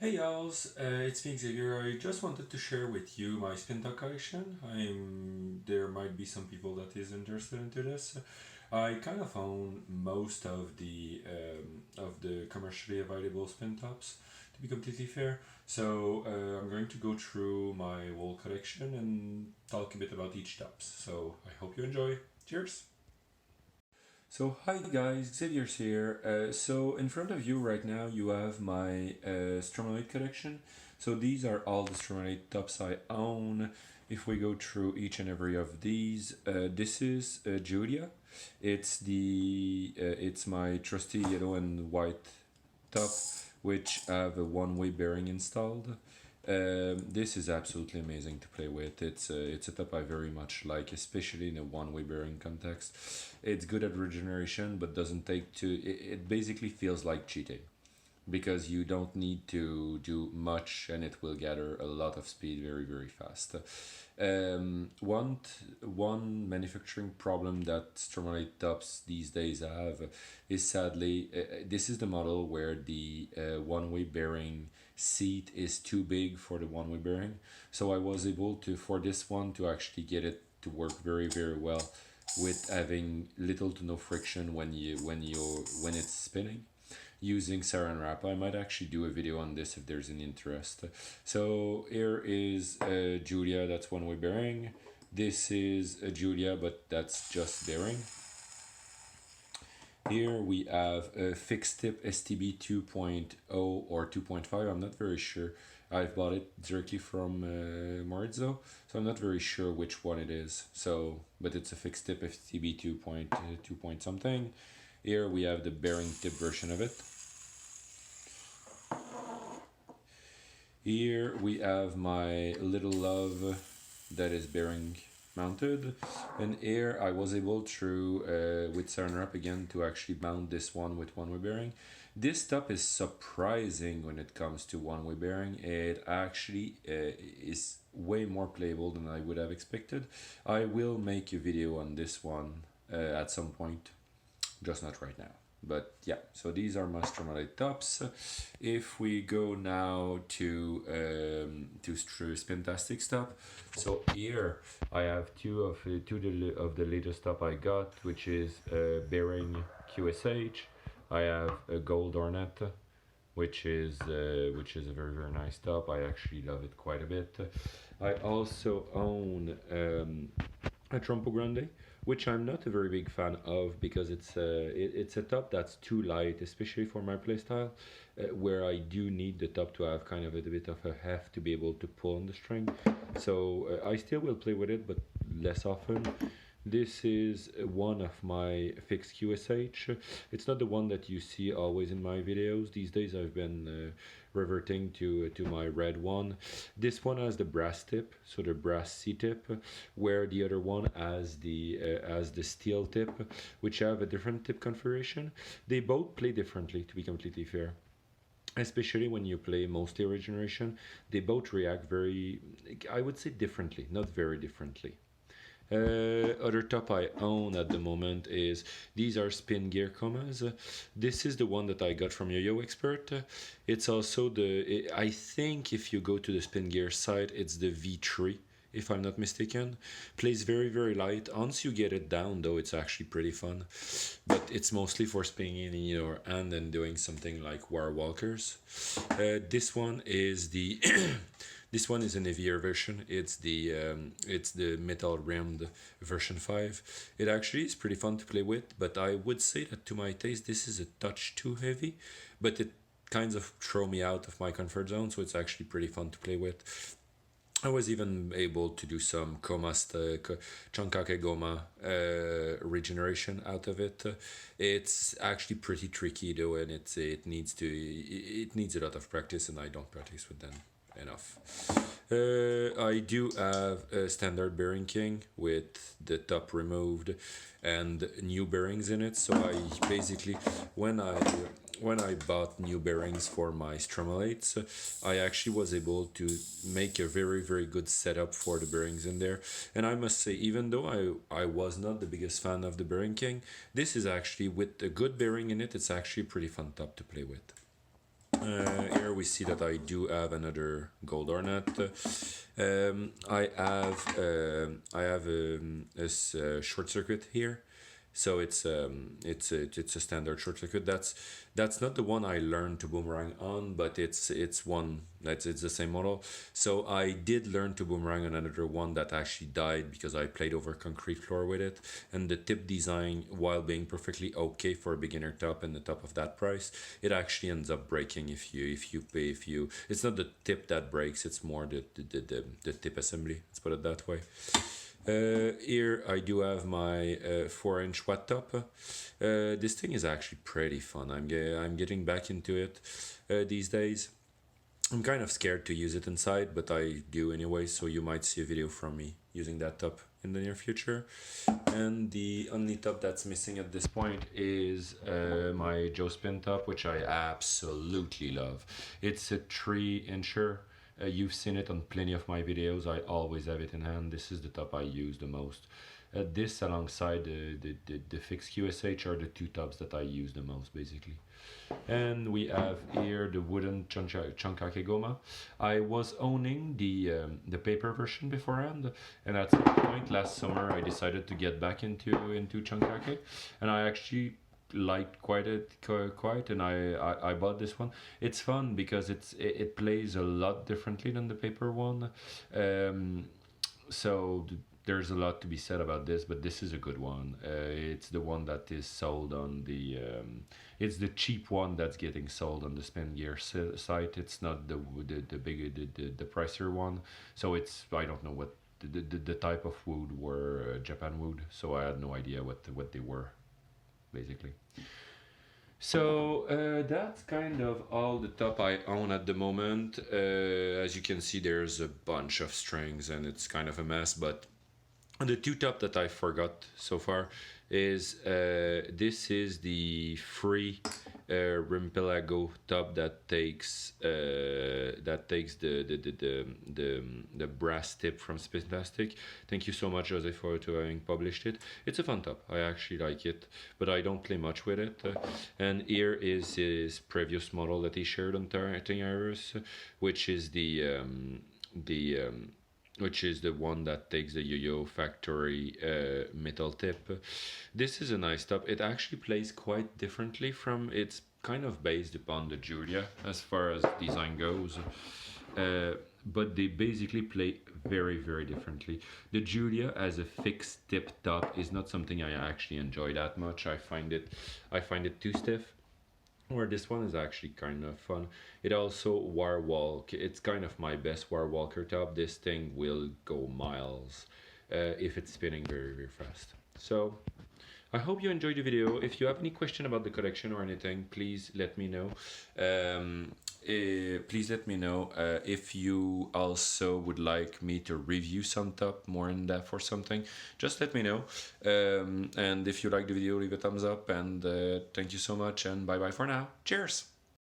Hey y'all, it's me Xavier. I just wanted to share with you my Spintops collection. There might be some people that is interested into this. I kind of own most of the commercially available Spintops, to be completely fair. So I'm going to go through my whole collection and talk a bit about each tops. So I hope you enjoy. Cheers! So hi guys, Xavier's here. So in front of you right now you have my Stromalite collection. So these are all the Stromalite tops I own. If we go through each and every of these, this is Julia. It's my trusty yellow and white top, which have a one-way bearing installed. This is absolutely amazing to play with. It's a top I very much like, especially in a one-way bearing context. It's good at regeneration, but doesn't take too. It basically feels like cheating because you don't need to do much, and it will gather a lot of speed very fast. One manufacturing problem that Stromalite tops these days have is sadly this is the model where the one-way bearing seat is too big for the one-way bearing. So I was able to, for this one, to actually get it to work very well with having little to no friction when it's spinning using saran wrap. I might actually do a video on this if there's any interest. So here is Julia, that's one way bearing. This is a Julia, but that's just bearing. Here we have a fixed tip STB 2.0 or 2.5. I'm not very sure. I've bought it directly from Marzo, so I'm not very sure which one it is. So, but it's a fixed tip STB 2.2 point something. Here we have the bearing tip version of it. Here we have my little love that is bearing mounted, and here I was able through with saran wrap again to actually mount this one with one-way bearing. This top is surprising when it comes to one-way bearing. It actually is way more playable than I would have expected. I will make a video on this one at some point, just not right now. But yeah, so these are my Stromalite tops. If we go now to Spintastic top, so here I have two of the latest top I got, which is bearing QSH. I have a gold ornette, which is a very nice top. I actually love it quite a bit. I also own a Trompo Grande, which I'm not a very big fan of because it's a top that's too light, especially for my playstyle, where I do need the top to have kind of a bit of a heft to be able to pull on the string. So I still will play with it, but less often. This is one of my fixed QSH. It's not the one that you see always in my videos. These days I've been reverting to my red one. This one has the brass tip, so the brass C tip, where the other one has the steel tip, which have a different tip configuration. They both play differently, to be completely fair. Especially when you play mostly regeneration, they both react very, I would say differently, not very differently. Other top I own at the moment is these are spin gear comas. This is the one that I got from Yo-Yo Expert. It's also I think if you go to the spin gear site, it's the V3 if I'm not mistaken. Plays very light. Once you get it down though, it's actually pretty fun. But it's mostly for spinning in your hand and doing something like wire walkers. This one is the this one is an heavier version. It's the metal rimmed version 5. It actually is pretty fun to play with, but I would say that to my taste this is a touch too heavy, but it kind of throw me out of my comfort zone, so it's actually pretty fun to play with. I was even able to do some chankake goma regeneration out of it. It's actually pretty tricky though, and it needs a lot of practice, and I don't practice with them enough. I do have a standard bearing king with the top removed and new bearings in it. So I basically, when I bought new bearings for my Stromalites, I actually was able to make a very good setup for the bearings in there. And I must say, even though I was not the biggest fan of the bearing king, this is actually, with a good bearing in it, it's actually a pretty fun top to play with. Here we see that I do have another gold ornate. I have short circuit here, so it's a standard short circuit. That's not the one I learned to boomerang on, but it's one that's it's the same model. So I did learn to boomerang on another one that actually died because I played over concrete floor with it, and the tip design, while being perfectly okay for a beginner top and the top of that price, it actually ends up breaking if you it's not the tip that breaks, it's more the tip assembly, let's put it that way. Here I do have my 4-inch watt top. This thing is actually pretty fun. I'm getting back into it these days. I'm kind of scared to use it inside, but I do anyway, so you might see a video from me using that top in the near future. And the only top that's missing at this point is my Joe Spin top, which I absolutely love. It's a 3-incher. You've seen it on plenty of my videos. I always have it in hand. This is the top I use the most. This alongside the fixed QSH are the two tops that I use the most, basically. And we have here the wooden Chankake Goma. I was owning the paper version beforehand, and at some point last summer I decided to get back into Chankake, and I actually liked quite, and I bought this one. It's fun because it plays a lot differently than the paper one. So there's a lot to be said about this, but this is a good one. It's the one that is sold on the it's the cheap one that's getting sold on the Spin Gear site. It's not the bigger the pricier one. So it's, I don't know what the type of wood were Japan wood, so I had no idea what they were, basically. So that's kind of all the top I own at the moment. As you can see, there's a bunch of strings and it's kind of a mess, but the two top that I forgot so far is this is the free Rimpelago top that takes the brass tip from Spintastic. Thank you so much, Jose, for having published it. It's a fun top. I actually like it, but I don't play much with it. And here is his previous model that he shared on Tingarus, which is which is the one that takes the Yo-Yo Factory metal tip. This is a nice top. It actually plays quite differently from, it's kind of based upon the Julia as far as design goes. But they basically play very, very differently. The Julia as a fixed tip top is not something I actually enjoy that much. I find it too stiff. Where this one is actually kind of fun. It also wire walk. It's kind of my best wire walker top. This thing will go miles if it's spinning very, very fast. So I hope you enjoyed the video. If you have any question about the collection or anything, please let me know. Please let me know if you also would like me to review some top more in depth or something. Just let me know. And if you like the video, leave a thumbs up. And thank you so much. And bye bye for now. Cheers.